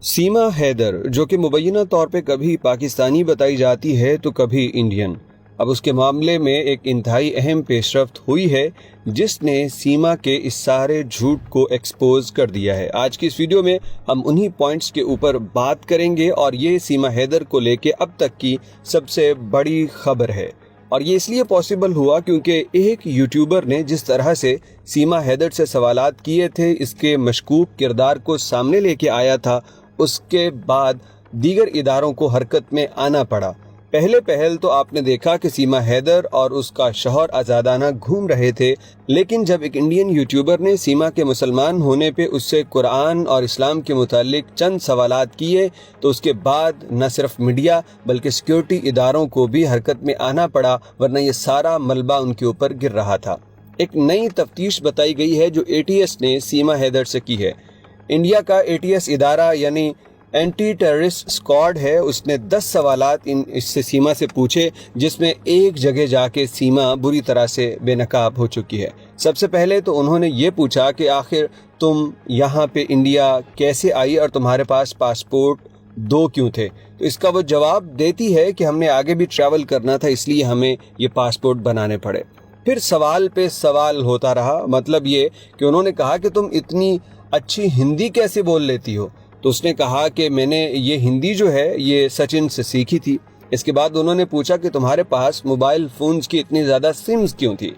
सीमा हैदर, जो कि मुबैना तौर पे कभी पाकिस्तानी बताई जाती है तो कभी इंडियन, अब उसके मामले में एक इंतहाई अहम पेशरफ्त हुई है जिसने सीमा के इस सारे झूठ को एक्सपोज कर दिया है। आज की इस वीडियो में हम उन्हीं पॉइंट्स के ऊपर बात करेंगे और ये सीमा हैदर को लेके अब तक की सबसे बड़ी खबर है। और ये इसलिए पॉसिबल हुआ क्योंकि एक यूट्यूबर ने जिस तरह से सीमा हैदर से सवालात किए थे, इसके मशकूक किरदार को सामने लेके आया था, उसके बाद दीगर इदारों को हरकत में आना पड़ा। पहले पहल तो आपने देखा कि सीमा हैदर और उसका शौहर आज़ादाना घूम रहे थे, लेकिन जब एक इंडियन यूट्यूबर ने सीमा के मुसलमान होने पे उससे कुरान और इस्लाम के मुतालिक चंद सवालात किए तो उसके बाद न सिर्फ मीडिया बल्कि सिक्योरिटी इदारों को भी हरकत में आना पड़ा, वरना ये सारा मलबा उनके ऊपर गिर रहा था। एक नई तफ्तीश बताई गई है जो ATS ने सीमा हैदर से की है। इंडिया का ATS इदारा यानी एंटी टेररिस्ट स्क्वाड है, उसने 10 सवालात इससे सीमा से पूछे, जिसमें एक जगह जाके सीमा बुरी तरह से बेनकाब हो चुकी है। सबसे पहले तो उन्होंने ये पूछा कि आखिर तुम यहाँ पे इंडिया कैसे आई और तुम्हारे पास पासपोर्ट 2 क्यों थे। तो इसका वो जवाब देती है कि हमने आगे भी ट्रैवल करना था, इसलिए हमें ये पासपोर्ट बनाने पड़े। फिर सवाल पे सवाल होता रहा, मतलब ये कि उन्होंने कहा कि तुम इतनी अच्छी हिंदी कैसे बोल लेती हो। तो उसने कहा कि मैंने ये हिंदी जो है ये सचिन से सीखी थी। इसके बाद उन्होंने पूछा कि तुम्हारे पास मोबाइल फ़ोन्स की इतनी ज़्यादा सिम्स क्यों थी।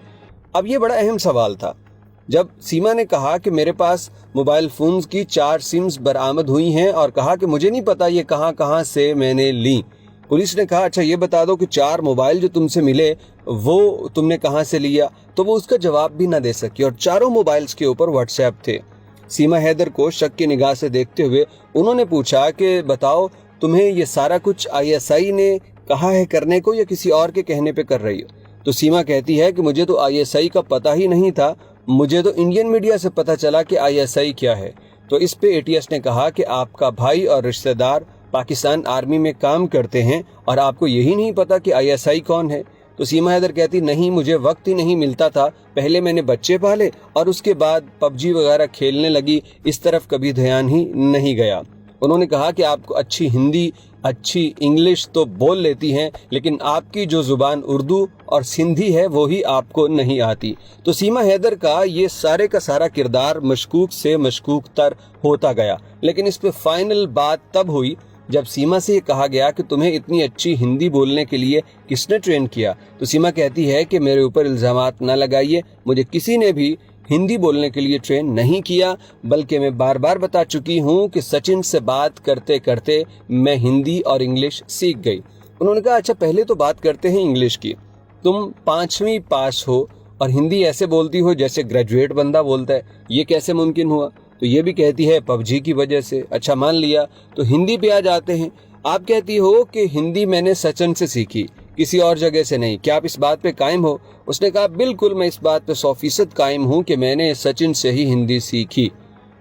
अब ये बड़ा अहम सवाल था। जब सीमा ने कहा कि मेरे पास मोबाइल फ़ोन्स की 4 सिम्स बरामद हुई हैं और कहा कि मुझे नहीं पता ये कहाँ कहाँ से मैंने ली। पुलिस ने कहा अच्छा ये बता दो कि 4 मोबाइल जो तुमसे मिले वो तुमने कहाँ से लिया। तो वो उसका जवाब भी ना दे सकी और चारों मोबाइल्स के ऊपर व्हाट्सएप थे। सीमा हैदर को शक की निगाह से देखते हुए उन्होंने पूछा कि बताओ तुम्हें ये सारा कुछ ISI ने कहा है करने को या किसी और के कहने पे कर रही हो। तो सीमा कहती है कि मुझे तो ISI का पता ही नहीं था, मुझे तो इंडियन मीडिया से पता चला कि ISI क्या है। तो इस पे ATS ने कहा कि आपका भाई और रिश्तेदार पाकिस्तान आर्मी में काम करते हैं और आपको यही नहीं पता कि ISI कौन है। तो सीमा हैदर कहती नहीं, मुझे वक्त ही नहीं मिलता था, पहले मैंने बच्चे पाले और उसके बाद PUBG वगैरह खेलने लगी, इस तरफ कभी ध्यान ही नहीं गया। उन्होंने कहा कि आपको अच्छी हिंदी अच्छी इंग्लिश तो बोल लेती हैं, लेकिन आपकी जो ज़ुबान उर्दू और सिंधी है वो ही आपको नहीं आती। तो सीमा हैदर का ये सारे का सारा किरदार मशकूक से मशकूक तर होता गया, लेकिन इस पे फाइनल बात तब हुई जब सीमा से ये कहा गया कि तुम्हें इतनी अच्छी हिंदी बोलने के लिए किसने ट्रेन किया। तो सीमा कहती है कि मेरे ऊपर इल्ज़ामात ना लगाइए, मुझे किसी ने भी हिंदी बोलने के लिए ट्रेन नहीं किया, बल्कि मैं बार बार बता चुकी हूँ कि सचिन से बात करते करते मैं हिंदी और इंग्लिश सीख गई। उन्होंने कहा अच्छा पहले तो बात करते हैं इंग्लिश की, तुम 5वीं पास हो और हिंदी ऐसे बोलती हो जैसे ग्रेजुएट बंदा बोलता है, ये कैसे मुमकिन हुआ। तो ये भी कहती है PUBG की वजह से। अच्छा मान लिया, तो हिंदी पे आ जाते हैं। आप कहती हो कि हिंदी मैंने सचिन से सीखी, किसी और जगह से नहीं, क्या आप इस बात पे कायम हो। उसने कहा बिल्कुल मैं इस बात पे 100% कायम हूँ कि मैंने सचिन से ही हिंदी सीखी।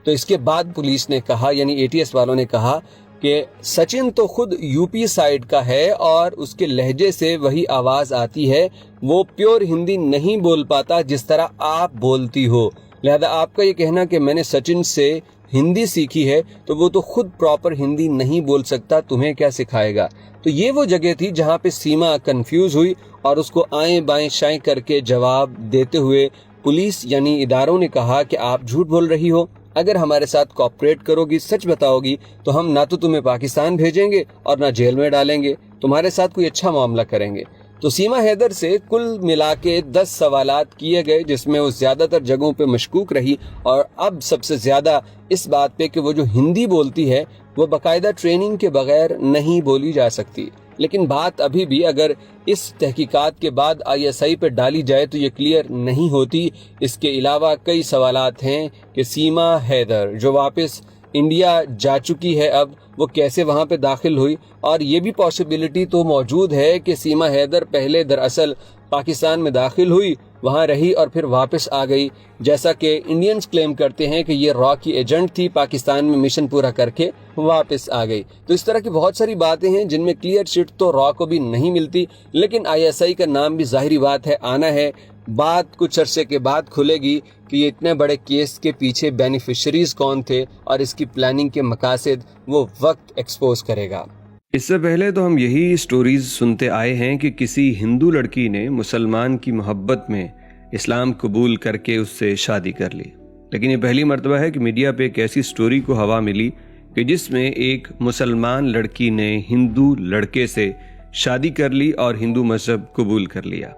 तो इसके बाद पुलिस ने कहा यानी ATS वालों ने कहा कि सचिन तो खुद UP साइड का है और उसके लहजे से वही आवाज़ आती है, वो प्योर हिंदी नहीं बोल पाता जिस तरह आप बोलती हो। लिहाजा आपका ये कहना कि मैंने सचिन से हिंदी सीखी है तो वो तो खुद प्रॉपर हिंदी नहीं बोल सकता, तुम्हें क्या सिखाएगा। तो ये वो जगह थी जहाँ पे सीमा कंफ्यूज हुई और उसको आएं बाएं शाएं करके जवाब देते हुए पुलिस यानी इदारों ने कहा कि आप झूठ बोल रही हो, अगर हमारे साथ कोऑपरेट करोगी, सच बताओगी तो हम ना तो तुम्हें पाकिस्तान भेजेंगे और ना जेल में डालेंगे, तुम्हारे साथ कोई अच्छा मामला करेंगे। तो सीमा हैदर से कुल मिला के 10 सवालात किए गए, जिसमें वो ज़्यादातर जगहों पे मशकूक रही और अब सबसे ज़्यादा इस बात पे कि वो जो हिंदी बोलती है वो बाकायदा ट्रेनिंग के बगैर नहीं बोली जा सकती। लेकिन बात अभी भी अगर इस तहकीकात के बाद ISI पे डाली जाए तो ये क्लियर नहीं होती। इसके अलावा कई सवालात हैं कि सीमा हैदर जो वापस इंडिया जा चुकी है, अब वो कैसे वहाँ पे दाखिल हुई। और ये भी पॉसिबिलिटी तो मौजूद है कि सीमा हैदर पहले दरअसल पाकिस्तान में दाखिल हुई, वहाँ रही और फिर वापस आ गई, जैसा कि इंडियंस क्लेम करते हैं कि ये रॉ की एजेंट थी, पाकिस्तान में मिशन पूरा करके वापस आ गई। तो इस तरह की बहुत सारी बातें हैं जिनमें क्लियर चिट तो रॉ को भी नहीं मिलती, लेकिन ISI का नाम भी जाहिरी बात है आना है। बात कुछ अरसे के बाद खुलेगी कि ये इतने बड़े केस के पीछे बेनिफिशरीज कौन थे और इसकी प्लानिंग के मकासद वो वक्त एक्सपोज करेगा। इससे पहले तो हम यही स्टोरीज सुनते आए हैं कि किसी हिंदू लड़की ने मुसलमान की मोहब्बत में इस्लाम कबूल करके उससे शादी कर ली, लेकिन ये पहली मर्तबा है कि मीडिया पे एक ऐसी स्टोरी को हवा मिली कि जिसमें एक मुसलमान लड़की ने हिंदू लड़के से शादी कर ली और हिंदू मजहब कबूल कर लिया।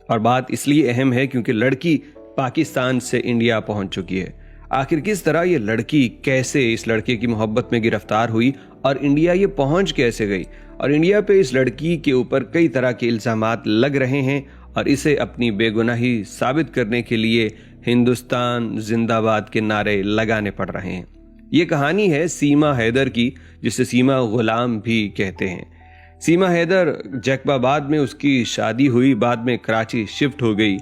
और बात इसलिए अहम है क्योंकि लड़की पाकिस्तान से इंडिया पहुंच चुकी है। आखिर किस तरह ये लड़की कैसे इस लड़के की मोहब्बत में गिरफ्तार हुई और इंडिया ये पहुंच कैसे गई, और इंडिया पे इस लड़की के ऊपर कई तरह के इल्जामात लग रहे हैं और इसे अपनी बेगुनाही साबित करने के लिए हिंदुस्तान जिंदाबाद के नारे लगाने पड़ रहे हैं। ये कहानी है सीमा हैदर की, जिसे सीमा गुलाम भी कहते हैं। सीमा हैदर जैकबाबाद में उसकी शादी हुई, बाद में कराची शिफ्ट हो गई।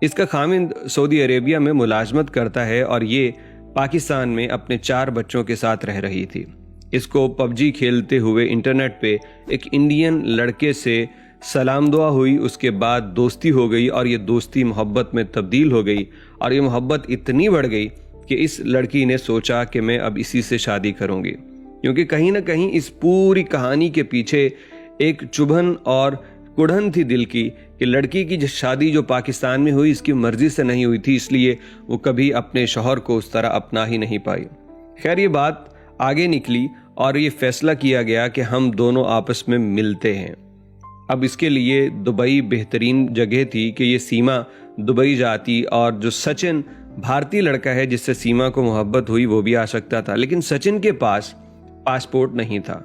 इसका खामिंद सऊदी अरेबिया में मुलाजमत करता है और ये पाकिस्तान में अपने 4 बच्चों के साथ रह रही थी। इसको पबजी खेलते हुए इंटरनेट पे एक इंडियन लड़के से सलाम दुआ हुई, उसके बाद दोस्ती हो गई और ये दोस्ती मोहब्बत में तब्दील हो गई और ये मोहब्बत इतनी बढ़ गई कि इस लड़की ने सोचा कि मैं अब इसी से शादी करूंगी, क्योंकि कहीं ना कहीं इस पूरी कहानी के पीछे एक चुभन और कुढ़न थी दिल की कि लड़की की शादी जो पाकिस्तान में हुई इसकी मर्जी से नहीं हुई थी, इसलिए वो कभी अपने शौहर को उस तरह अपना ही नहीं पाई। खैर ये बात आगे निकली और ये फैसला किया गया कि हम दोनों आपस में मिलते हैं। अब इसके लिए दुबई बेहतरीन जगह थी कि ये सीमा दुबई जाती और जो सचिन भारतीय लड़का है जिससे सीमा को मोहब्बत हुई वो भी आ सकता था, लेकिन सचिन के पास पासपोर्ट नहीं था।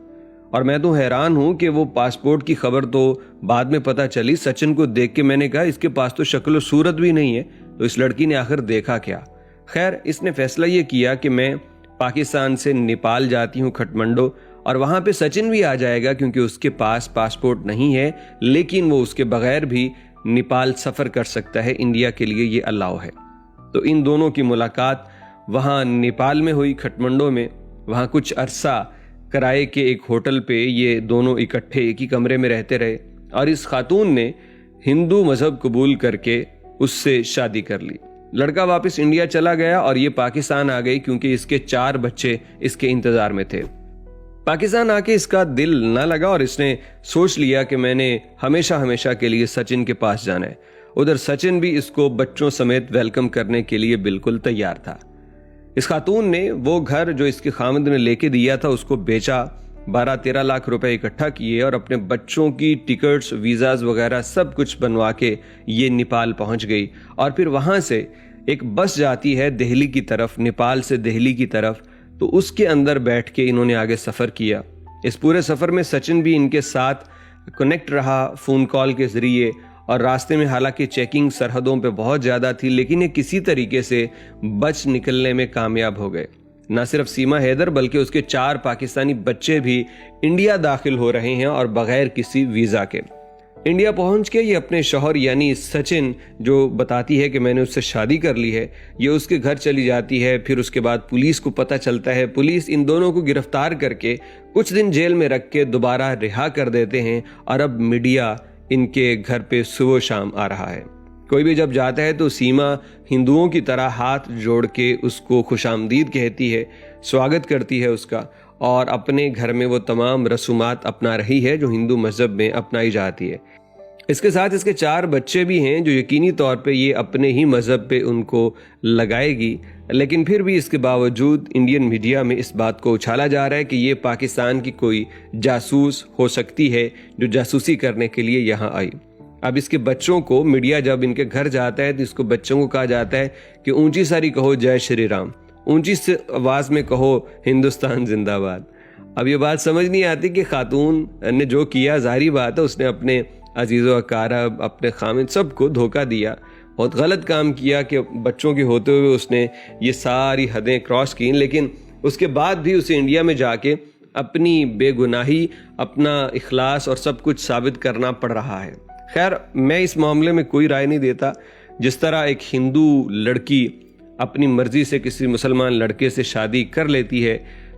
और मैं तो हैरान हूं कि वो पासपोर्ट की खबर तो बाद में पता चली। सचिन को देख के मैंने कहा इसके पास तो शक्ल सूरत भी नहीं है, तो इस लड़की ने आखिर देखा क्या। खैर इसने फैसला ये किया कि मैं पाकिस्तान से नेपाल जाती हूँ काठमांडू, और वहां पे सचिन भी आ जाएगा क्योंकि उसके पास पासपोर्ट नहीं है, लेकिन वो उसके बगैर भी नेपाल सफर कर सकता है, इंडिया के लिए ये अलाउ है। तो इन दोनों की मुलाकात वहां नेपाल में हुई, काठमांडू में। वहां कुछ अरसा किराए के एक होटल पे ये दोनों इकट्ठे एक ही कमरे में रहते रहे और इस खातून ने हिंदू मजहब कबूल करके उससे शादी कर ली। लड़का वापस इंडिया चला गया और ये पाकिस्तान आ गई क्योंकि इसके 4 बच्चे इसके इंतजार में थे। पाकिस्तान आके इसका दिल ना लगा और इसने सोच लिया कि मैंने हमेशा हमेशा के लिए सचिन के पास जाना है। उधर सचिन भी इसको बच्चों समेत वेलकम करने के लिए बिल्कुल तैयार था। इस खातून ने वो घर जो इसके खामद ने लेके दिया था उसको बेचा, 12-13 लाख रुपए इकट्ठा किए और अपने बच्चों की टिकट्स, वीज़ाज वगैरह सब कुछ बनवा के ये नेपाल पहुंच गई। और फिर वहां से एक बस जाती है दिल्ली की तरफ, नेपाल से दिल्ली की तरफ, तो उसके अंदर बैठ के इन्होंने आगे सफ़र किया। इस पूरे सफ़र में सचिन भी इनके साथ कनेक्ट रहा फ़ोन कॉल के ज़रिए, और रास्ते में हालांकि चेकिंग सरहदों पे बहुत ज़्यादा थी, लेकिन ये किसी तरीके से बच निकलने में कामयाब हो गए। न सिर्फ सीमा हैदर बल्कि उसके 4 पाकिस्तानी बच्चे भी इंडिया दाखिल हो रहे हैं और बगैर किसी वीज़ा के। इंडिया पहुंच के ये अपने शौहर यानी सचिन, जो बताती है कि मैंने उससे शादी कर ली है, ये उसके घर चली जाती है। फिर उसके बाद पुलिस को पता चलता है, पुलिस इन दोनों को गिरफ्तार करके कुछ दिन जेल में रख के दोबारा रिहा कर देते हैं और अब मीडिया इनके घर पे सुबह शाम आ रहा है। कोई भी जब जाता है तो सीमा हिंदुओं की तरह हाथ जोड़ के उसको खुशामदीद कहती है, स्वागत करती है उसका, और अपने घर में वो तमाम रसूमात अपना रही है जो हिंदू मजहब में अपनाई जाती है। इसके साथ इसके 4 बच्चे भी हैं जो यकीनी तौर पे ये अपने ही मजहब पे उनको लगाएगी, लेकिन फिर भी इसके बावजूद इंडियन मीडिया में इस बात को उछाला जा रहा है कि ये पाकिस्तान की कोई जासूस हो सकती है जो जासूसी करने के लिए यहाँ आई। अब इसके बच्चों को मीडिया जब इनके घर जाता है तो इसको बच्चों को कहा जाता है कि ऊंची सारी कहो जय श्री राम, ऊंची से आवाज़ में कहो हिंदुस्तान जिंदाबाद। अब ये बात समझ नहीं आती कि खातून ने जो किया, जाहिर बात है उसने अपने अजीज़ व अकारब, अपने खामिद सबको धोखा दिया, बहुत गलत काम किया कि बच्चों के होते हुए उसने ये सारी हदें क्रॉस की, लेकिन उसके बाद भी उसे इंडिया में जाके अपनी बेगुनाही, अपना इखलास और सब कुछ साबित करना पड़ रहा है। खैर मैं इस मामले में कोई राय नहीं देता। जिस तरह एक हिंदू लड़की अपनी मर्जी से किसी मुसलमान लड़के से शादी कर लेती है,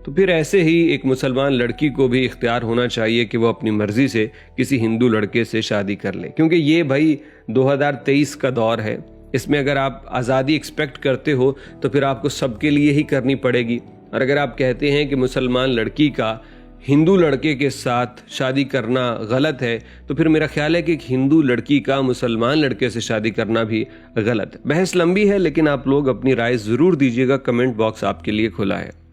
तो फिर ऐसे ही एक मुसलमान लड़की को भी इख्तियार होना चाहिए कि वो अपनी मर्जी से किसी हिंदू लड़के से शादी कर ले, क्योंकि ये भाई 2023 का दौर है। इसमें अगर आप आज़ादी एक्सपेक्ट करते हो तो फिर आपको सबके लिए ही करनी पड़ेगी। और अगर आप कहते हैं कि मुसलमान लड़की का हिंदू लड़के के साथ शादी करना गलत है, तो फिर मेरा ख्याल है कि एक हिंदू लड़की का मुसलमान लड़के से शादी करना भी गलत है। बहस लंबी है, लेकिन आप लोग अपनी राय ज़रूर दीजिएगा, कमेंट बॉक्स आपके लिए खुला है।